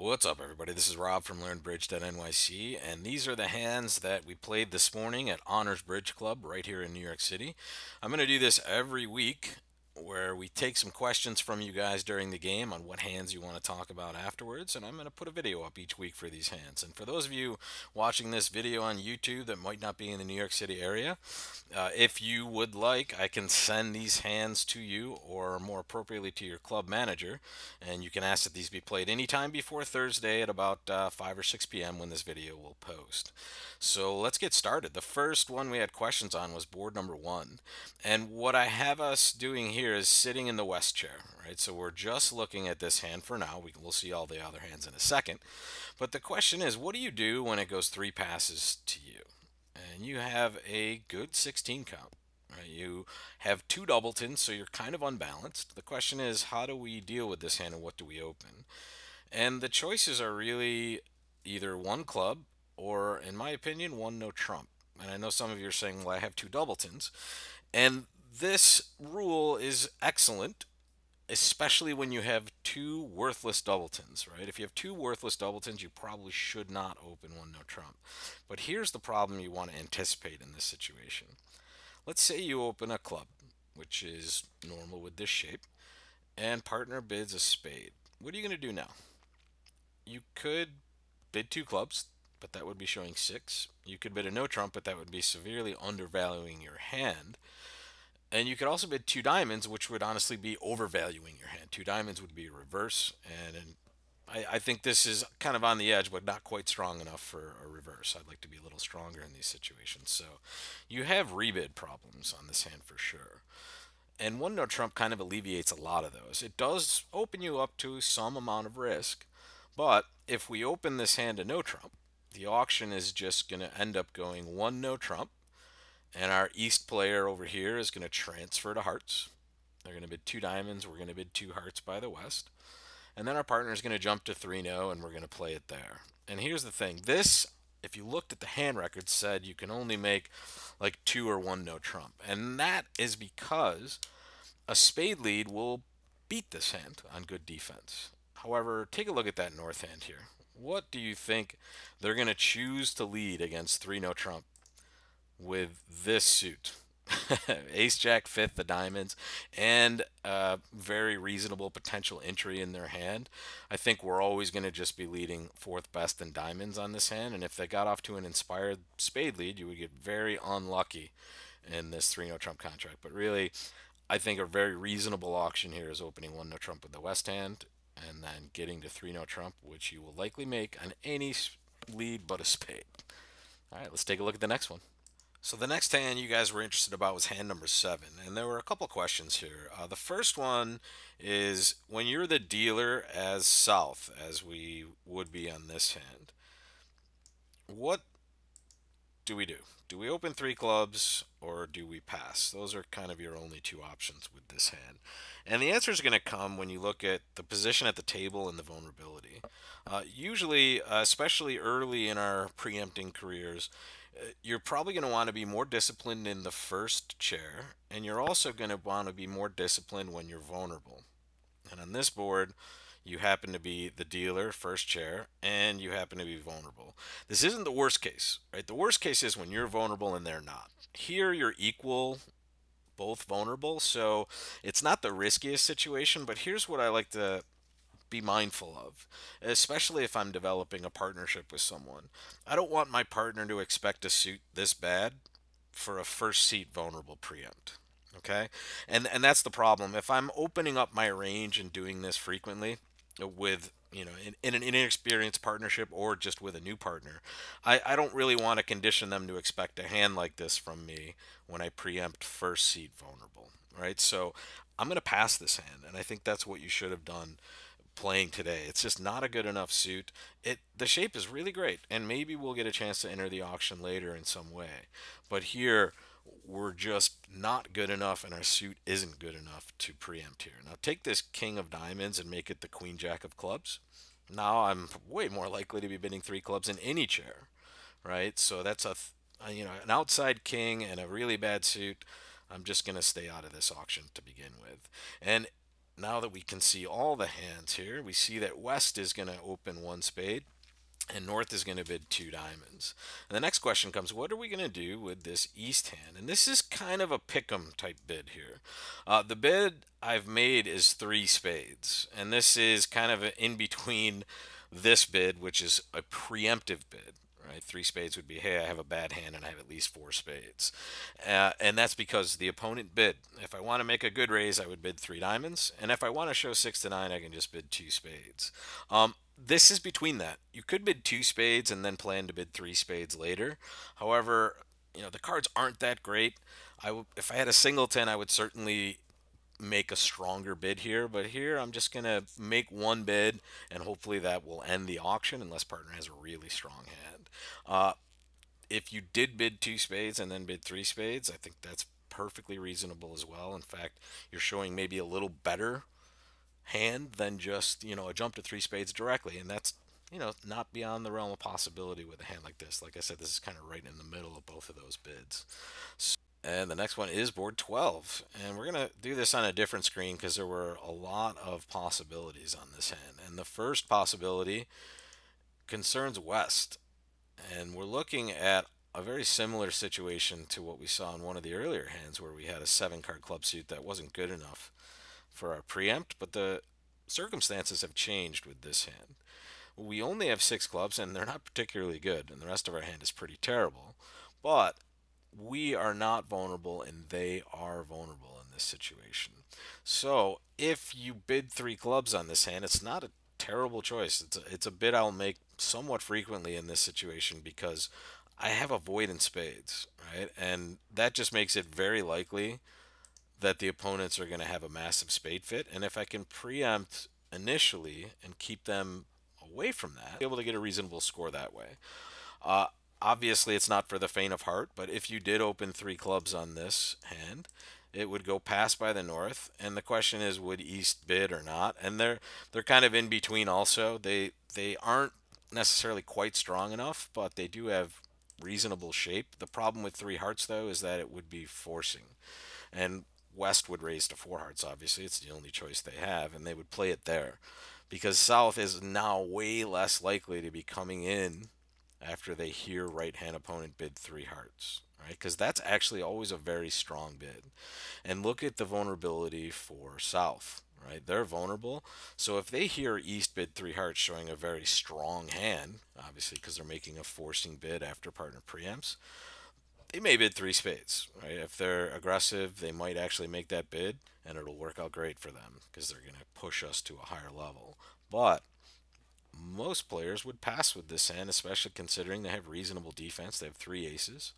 What's up, everybody? This is Rob from LearnBridge.nyc, and these are the hands that we played this morning at Honors Bridge Club right here in New York City. I'm going to do this every week where we take some questions from you guys during the game on what hands you want to talk about afterwards, and I'm going to put a video up each week for these hands. And for those of you watching this video on YouTube that might not be in the New York City area, if you would like, I can send these hands to you, or more appropriately to your club manager, and you can ask that these be played anytime before Thursday at about 5 or 6 p.m. when this video will post. So let's get started. The first one we had questions on was board number 1. And what I have us doing here is sitting in the West chair, right? So we're just looking at this hand for now. We'll see all the other hands in a second. But the question is, what do you do when it goes 3 passes to you? And you have a good 16 count. Right? You have 2 doubletons, so you're kind of unbalanced. The question is, how do we deal with this hand and what do we open? And the choices are really either 1 club or, in my opinion, 1 no trump. And I know some of you are saying, well, I have 2 doubletons. And this rule is excellent, especially when you have 2 worthless doubletons, right? If you have 2 worthless doubletons, you probably should not open 1 no trump. But here's the problem you want to anticipate in this situation. Let's say you open a club, which is normal with this shape, and partner bids a spade. What are you going to do now? You could bid 2 clubs, but that would be showing 6. You could bid a no trump, but that would be severely undervaluing your hand. And you could also bid 2 diamonds, which would honestly be overvaluing your hand. 2 diamonds would be reverse, and I think this is kind of on the edge, but not quite strong enough for a reverse. I'd like to be a little stronger in these situations. So you have rebid problems on this hand for sure. And 1 no trump kind of alleviates a lot of those. It does open you up to some amount of risk, but if we open this hand to no trump, the auction is just going to end up going 1 no trump, and our East player over here is going to transfer to hearts. They're going to bid 2 diamonds. We're going to bid 2 hearts by the West. And then our partner is going to jump to 3 no, and we're going to play it there. And here's the thing. This, if you looked at the hand record, said you can only make like 2 or 1 no trump. And that is because a spade lead will beat this hand on good defense. However, take a look at that north hand here. What do you think they're going to choose to lead against 3 no trump with this suit? Ace Jack fifth, the diamonds, and very reasonable potential entry in their hand. I think we're always going to just be leading fourth best in diamonds on this hand, and if they got off to an inspired spade lead, you would get very unlucky in this 3 no trump contract. But really, I think a very reasonable auction here is opening 1 no trump with the West hand, and then getting to 3 no trump, which you will likely make on any lead but a spade. All right, let's take a look at the next one. So the next hand you guys were interested about was hand number 7, and there were a couple questions here. The first one is, when you're the dealer as south, as we would be on this hand, what do we do? Do we open 3 clubs or do we pass? Those are kind of your only 2 options with this hand. And the answer is going to come when you look at the position at the table and the vulnerability. Usually, especially early in our preempting careers, you're probably going to want to be more disciplined in the first chair, and you're also going to want to be more disciplined when you're vulnerable. And on this board, you happen to be the dealer, first chair, and you happen to be vulnerable. This isn't the worst case, right? The worst case is when you're vulnerable and they're not. Here, you're equal, both vulnerable, so it's not the riskiest situation, but here's what I like to be mindful of, especially if I'm developing a partnership with someone. I don't want my partner to expect a suit this bad for a first seat vulnerable preempt. Okay? And that's the problem. If I'm opening up my range and doing this frequently with in an inexperienced partnership or just with a new partner, I don't really want to condition them to expect a hand like this from me when I preempt first seat vulnerable, right? So I'm going to pass this hand, and I think that's what you should have done playing today. It's just not a good enough suit. The shape is really great, and maybe we'll get a chance to enter the auction later in some way. But here we're just not good enough, and our suit isn't good enough to preempt here. Now take this king of diamonds and make it the queen jack of clubs. Now I'm way more likely to be bidding 3 clubs in any chair, right? So that's an outside king and a really bad suit. I'm just going to stay out of this auction to begin with. And now that we can see all the hands here, we see that West is going to open one spade and North is going to bid two diamonds. And the next question comes, what are we going to do with this East hand? And this is kind of a pick'em type bid here. The bid I've made is three spades, and this is kind of in between this bid, which is a preemptive bid. Right, three spades would be, hey, I have a bad hand and I have at least four spades, and that's because the opponent bid. If I want to make a good raise, I would bid three diamonds, and if I want to show 6 to 9, I can just bid two spades. This is between that. You could bid two spades and then plan to bid three spades later. However, the cards aren't that great. If I had a singleton, I would certainly make a stronger bid here, but here I'm just gonna make one bid and hopefully that will end the auction unless partner has a really strong hand. If you did bid two spades and then bid three spades, I think that's perfectly reasonable as well. In fact, you're showing maybe a little better hand than just a jump to three spades directly, and that's not beyond the realm of possibility with a hand like this. Like I said, this is kind of right in the middle of both of those bids. And the next one is board 12. And we're going to do this on a different screen because there were a lot of possibilities on this hand. And the first possibility concerns West. And we're looking at a very similar situation to what we saw in one of the earlier hands where we had a 7 card club suit that wasn't good enough for our preempt, but the circumstances have changed with this hand. We only have 6 clubs and they're not particularly good, and the rest of our hand is pretty terrible. But we are not vulnerable and they are vulnerable in this situation. So if you bid 3 clubs on this hand, it's not a terrible choice. It's a bid I'll make somewhat frequently in this situation because I have a void in spades, right? And that just makes it very likely that the opponents are going to have a massive spade fit. And if I can preempt initially and keep them away from that, be able to get a reasonable score that way. Uh, Obviously, it's not for the faint of heart, but if you did open 3 clubs on this hand, it would go past by the North. And the question is, would East bid or not? And they're kind of in between. Also, they aren't necessarily quite strong enough, but they do have reasonable shape. The problem with 3 hearts, though, is that it would be forcing, and West would raise to 4 hearts. Obviously, it's the only choice they have, and they would play it there because South is now way less likely to be coming in after they hear right hand opponent bid 3 hearts, right? Because that's actually always a very strong bid. And look at the vulnerability for South, right? They're vulnerable. So if they hear East bid 3 hearts showing a very strong hand, obviously because they're making a forcing bid after partner preempts, they may bid 3 spades, right? If they're aggressive, they might actually make that bid and it'll work out great for them because they're going to push us to a higher level. But most players would pass with this hand, especially considering they have reasonable defense. They have 3 aces.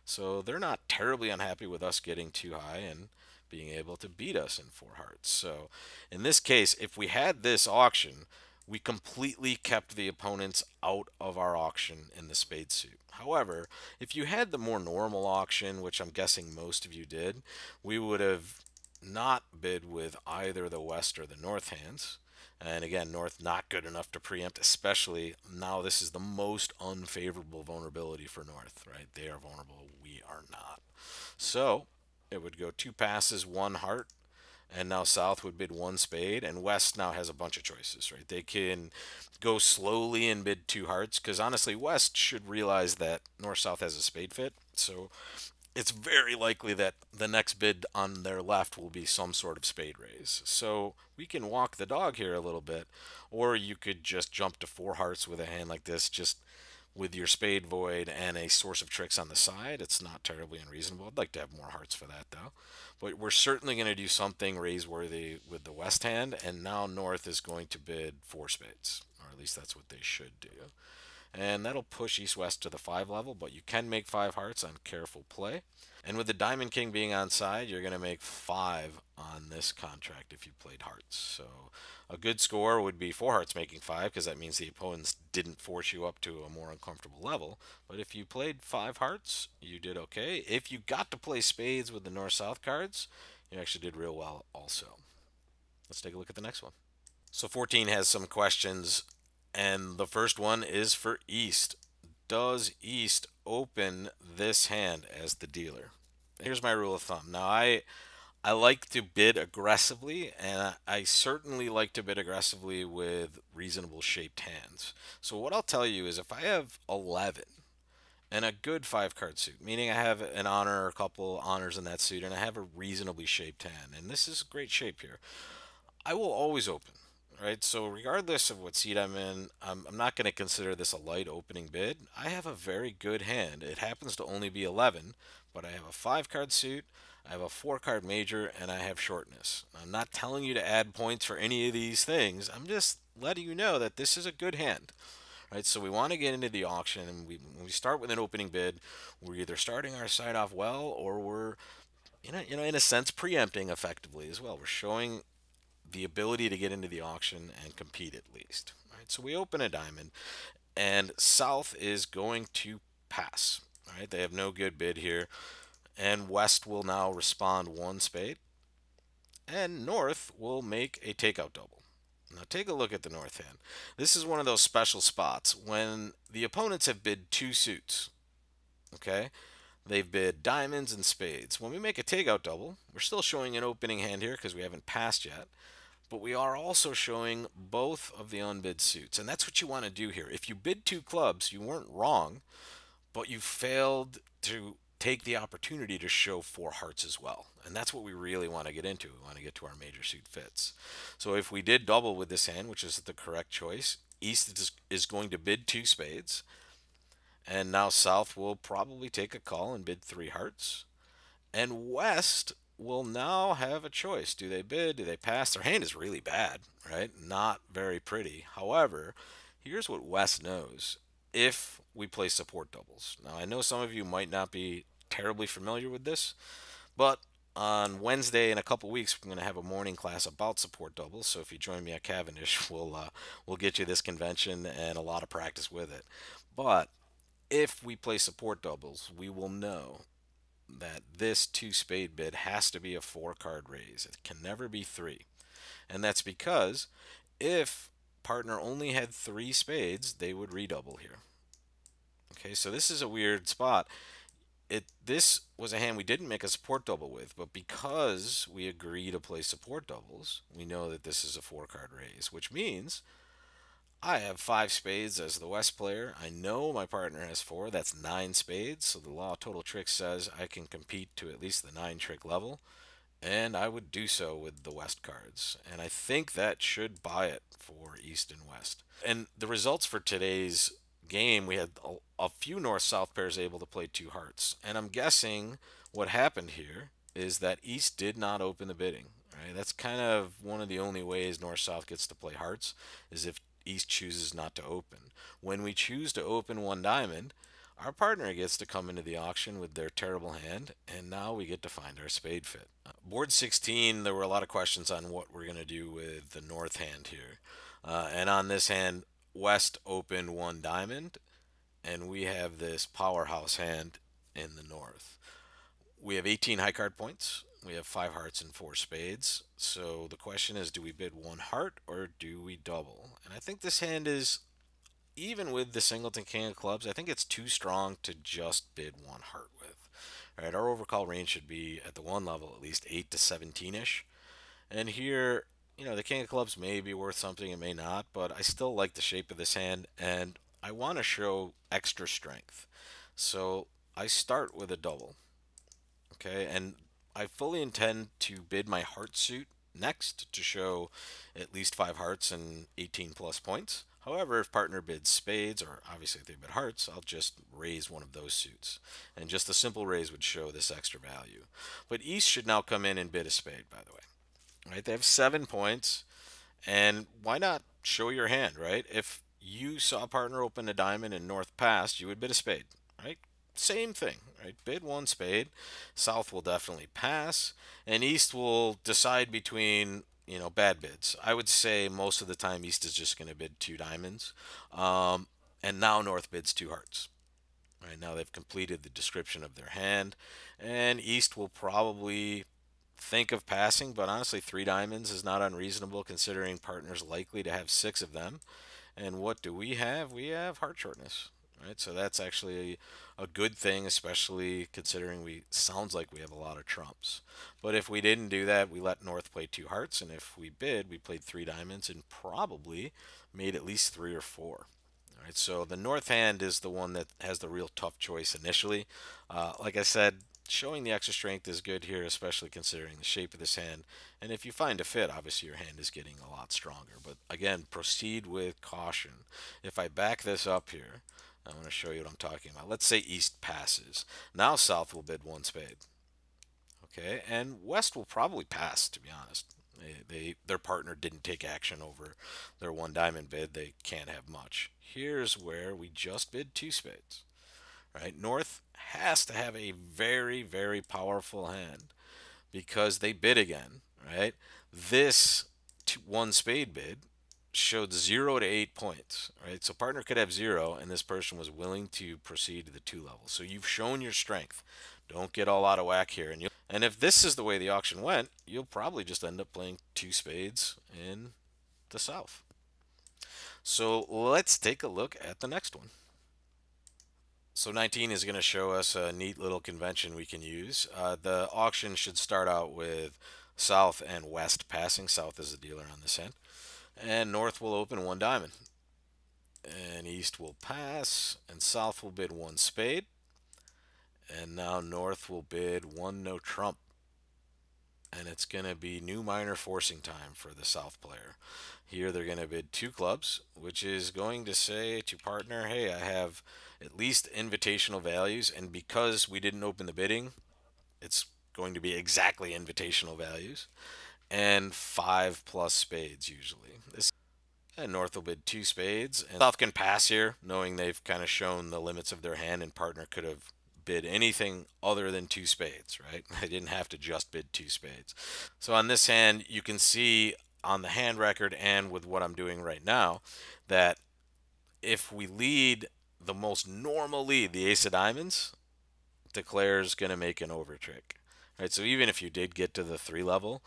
So they're not terribly unhappy with us getting too high and being able to beat us in 4 hearts. So in this case, if we had this auction, we completely kept the opponents out of our auction in the spade suit. However, if you had the more normal auction, which I'm guessing most of you did, we would have not bid with either the West or the North hands. And again, North not good enough to preempt, especially now this is the most unfavorable vulnerability for North, right? They are vulnerable, we are not. So it would go 2 passes, 1 heart, and now South would bid 1 spade, and West now has a bunch of choices, right? They can go slowly and bid 2 hearts, because honestly, West should realize that North South has a spade fit. So it's very likely that the next bid on their left will be some sort of spade raise. So we can walk the dog here a little bit, or you could just jump to 4 hearts with a hand like this, just with your spade void and a source of tricks on the side. It's not terribly unreasonable. I'd like to have more hearts for that though. But we're certainly going to do something raise worthy with the West hand, and now North is going to bid 4 spades, or at least that's what they should do. And that'll push East West to the 5 level, but you can make 5 hearts on careful play. And with the Diamond King being on side, you're going to make 5 on this contract if you played hearts. So a good score would be 4 hearts making 5, because that means the opponents didn't force you up to a more uncomfortable level. But if you played 5 hearts, you did okay. If you got to play spades with the North-South cards, you actually did real well also. Let's take a look at the next one. So 14 has some questions, and the first one is for East. Does East open this hand as the dealer? Here's my rule of thumb. Now, I like to bid aggressively, and I certainly like to bid aggressively with reasonable shaped hands. So what I'll tell you is if I have 11 and a good five card suit, meaning I have an honor or a couple honors in that suit, and I have a reasonably shaped hand, and this is great shape here, I will always open. Right, so regardless of what seat I'm in, I'm not going to consider this a light opening bid. I have a very good hand. It happens to only be 11, but I have a five card suit, I have a four card major, and I have shortness. I'm not telling you to add points for any of these things. I'm just letting you know that this is a good hand. Right, so we want to get into the auction, and when we start with an opening bid, we're either starting our side off well, or we're in a sense preempting effectively as well. We're showing the ability to get into the auction and compete at least. Right, so we open a diamond, and South is going to pass. All right, they have no good bid here, and West will now respond one spade, and North will make a takeout double. Now take a look at the North hand. This is one of those special spots when the opponents have bid two suits. Okay, they've bid diamonds and spades. When we make a takeout double, we're still showing an opening hand here because we haven't passed yet. But we are also showing both of the unbid suits. And that's what you want to do here. If you bid two clubs, you weren't wrong, but you failed to take the opportunity to show four hearts as well. And that's what we really want to get into. We want to get to our major suit fits. So if we did double with this hand, which is the correct choice, East is going to bid two spades. And now South will probably take a call and bid three hearts. And West will now have a choice. Do they bid? Do they pass? Their hand is really bad, right? Not very pretty. However, here's what West knows. If we play support doubles. Now, I know some of you might not be terribly familiar with this, but on Wednesday in a couple weeks, we're going to have a morning class about support doubles. So if you join me at Cavendish, we'll get you this convention and a lot of practice with it. But if we play support doubles, we will know that this two spade bid has to be a four card raise. It can never be three. And that's because if partner only had three spades, they would redouble here. Okay, so this is a weird spot. This was a hand we didn't make a support double with, but because we agree to play support doubles, we know that this is a four card raise, which means I have five spades as the West player. I know my partner has four. That's nine spades. So the law of total tricks says I can compete to at least the nine trick level. And I would do so with the West cards. And I think that should buy it for East and West. And the results for today's game, we had a few North-South pairs able to play two hearts. And I'm guessing what happened here is that East did not open the bidding. Right? That's kind of one of the only ways North-South gets to play hearts, is if East chooses not to open. When we choose to open one diamond, our partner gets to come into the auction with their terrible hand, and now we get to find our spade fit. Board 16, there were a lot of questions on what we're going to do with the North hand here. And on this hand, West opened one diamond, and we have this powerhouse hand in the North. We have 18 high card points. We have five hearts and four spades. So the question is, do we bid one heart or do we double? And I think this hand is, even with the Singleton King of Clubs, I think it's too strong to just bid one heart with. All right, our overcall range should be at the one level at least 8 to 17 ish. And here, the King of Clubs may be worth something, it may not, but I still like the shape of this hand and I want to show extra strength. So I start with a double. Okay, and I fully intend to bid my heart suit next to show at least five hearts and 18 plus points. However, if partner bids spades, or obviously if they bid hearts, I'll just raise one of those suits. And just a simple raise would show this extra value. But East should now come in and bid a spade, by the way. Right? They have 7 points. And why not show your hand, right? If you saw a partner open a diamond and North passed, you would bid a spade, right? Same thing, right? Bid one spade. South will definitely pass, and East will decide between bad bids. I would say most of the time East is just going to bid two diamonds, and now North bids two hearts. Right now they've completed the description of their hand, and East will probably think of passing, but honestly, three diamonds is not unreasonable considering partners likely to have six of them. And what do we have? We have heart shortness. right? So that's actually a good thing, especially considering we sounds like we have a lot of trumps. But if we didn't do that, we let North play two hearts, and if we bid, we played three diamonds and probably made at least three or four. All right, so the North hand is the one that has the real tough choice initially. Like I said, showing the extra strength is good here, especially considering the shape of this hand. And if you find a fit, obviously your hand is getting a lot stronger. But again, proceed with caution. If I back this up here, I want to show you what I'm talking about. Let's say East passes. Now South will bid one spade. Okay, and West will probably pass, to be honest. Their partner didn't take action over their one diamond bid. They can't have much. Here's where we just bid two spades. Right? North has to have a very, very powerful hand because they bid again. Right? This one spade bid showed 0 to 8 points, right? So partner could have zero, and this person was willing to proceed to the two level. So you've shown your strength. Don't get all out of whack here, and if this is the way the auction went, you'll probably just end up playing two spades in the south. So let's take a look at the next one. So 19 is going to show us a neat little convention we can use. The auction should start out with South and West passing. South is the dealer on this end. And North will open one diamond. And East will pass. And South will bid one spade. And now North will bid one no trump. And it's going to be new minor forcing time for the South player. Here they're going to bid two clubs, which is going to say to partner, hey, I have at least invitational values. And because we didn't open the bidding, it's going to be exactly invitational values. And five plus spades usually. And North will bid two spades. And South can pass here, knowing they've kind of shown the limits of their hand, and partner could have bid anything other than two spades, right? They didn't have to just bid two spades. So on this hand, you can see on the hand record and with what I'm doing right now that if we lead the most normal lead, the ace of diamonds, declares going to make an over trick. Right? So even if you did get to the three level,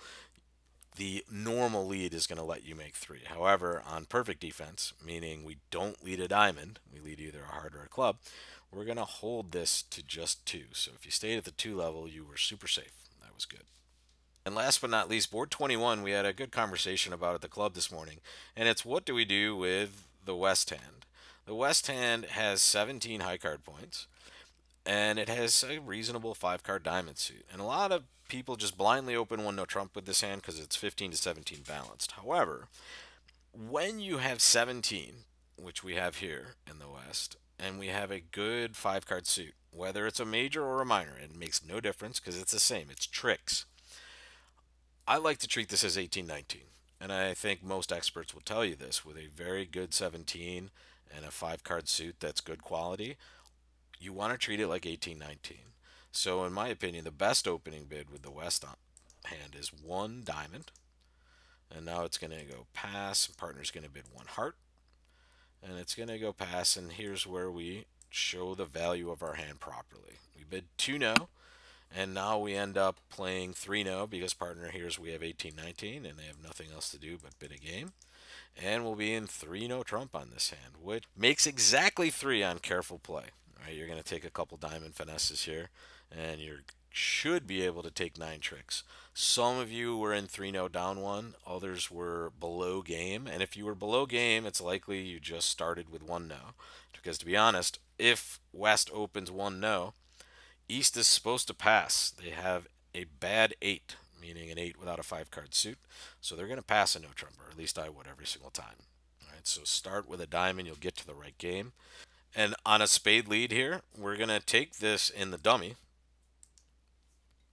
the normal lead is going to let you make three. However, on perfect defense, meaning we don't lead a diamond, we lead either a heart or a club, we're going to hold this to just two. So if you stayed at the two level, you were super safe. That was good. And last but not least, board 21, we had a good conversation about at the club this morning, and it's what do we do with the West hand? The West hand has 17 high card points, and it has a reasonable five card diamond suit. And a lot of people just blindly open one no trump with this hand because it's 15 to 17 balanced. However, when you have 17, which we have here in the West, and we have a good five card suit, whether it's a major or a minor, it makes no difference because it's the same. It's tricks. I like to treat this as 18-19. And I think most experts will tell you this with a very good 17 and a five card suit that's good quality. You want to treat it like 18-19. So, in my opinion, the best opening bid with the West hand is one diamond. And now it's going to go pass. Partner's going to bid one heart. And it's going to go pass. And here's where we show the value of our hand properly. We bid two no. And now we end up playing three no because partner hears we have 18-19 and they have nothing else to do but bid a game. And we'll be in three no trump on this hand, which makes exactly three on careful play. Right, you're going to take a couple diamond finesses here, and you should be able to take nine tricks. Some of you were in 3-0 down one, others were below game. And if you were below game, it's likely you just started with one no. Because to be honest, if West opens one no, East is supposed to pass. They have a bad eight, meaning an eight without a five card suit. So they're going to pass a no trump, or at least I would every single time. All right, so start with a diamond, you'll get to the right game. And on a spade lead here, we're going to take this in the dummy.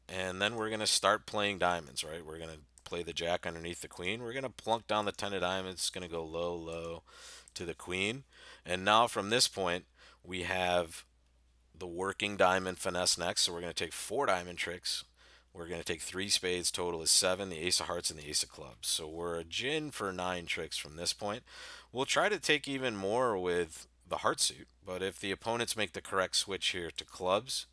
And then we're going to start playing diamonds, right? We're going to play the jack underneath the queen. We're going to plunk down the 10 of diamonds. It's going to go low, low to the queen. And now from this point, we have the working diamond finesse next. So we're going to take four diamond tricks. We're going to take three spades. Total is seven, the ace of hearts and the ace of clubs. So we're a gin for nine tricks from this point. We'll try to take even more with the heart suit. But if the opponents make the correct switch here to clubs,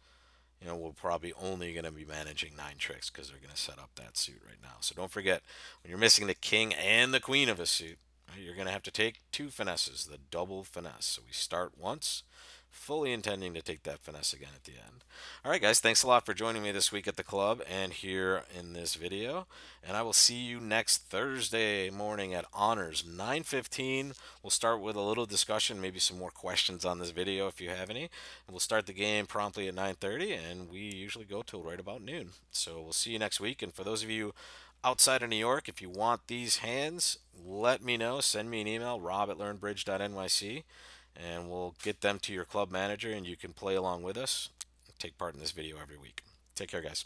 we're probably only going to be managing nine tricks because they're going to set up that suit right now. So don't forget, when you're missing the king and the queen of a suit, Right, you're going to have to take two finesses, the double finesse. So we start once, fully intending to take that finesse again at the end. All right, guys, thanks a lot for joining me this week at the club and here in this video. And I will see you next Thursday morning at Honors 9:15. We'll start with a little discussion, maybe some more questions on this video if you have any. And we'll start the game promptly at 9:30, and we usually go till right about noon. So we'll see you next week. And for those of you outside of New York, if you want these hands, let me know. Send me an email, rob@learnbridge.nyc, and we'll get them to your club manager, and you can play along with us. Take part in this video every week. Take care, guys.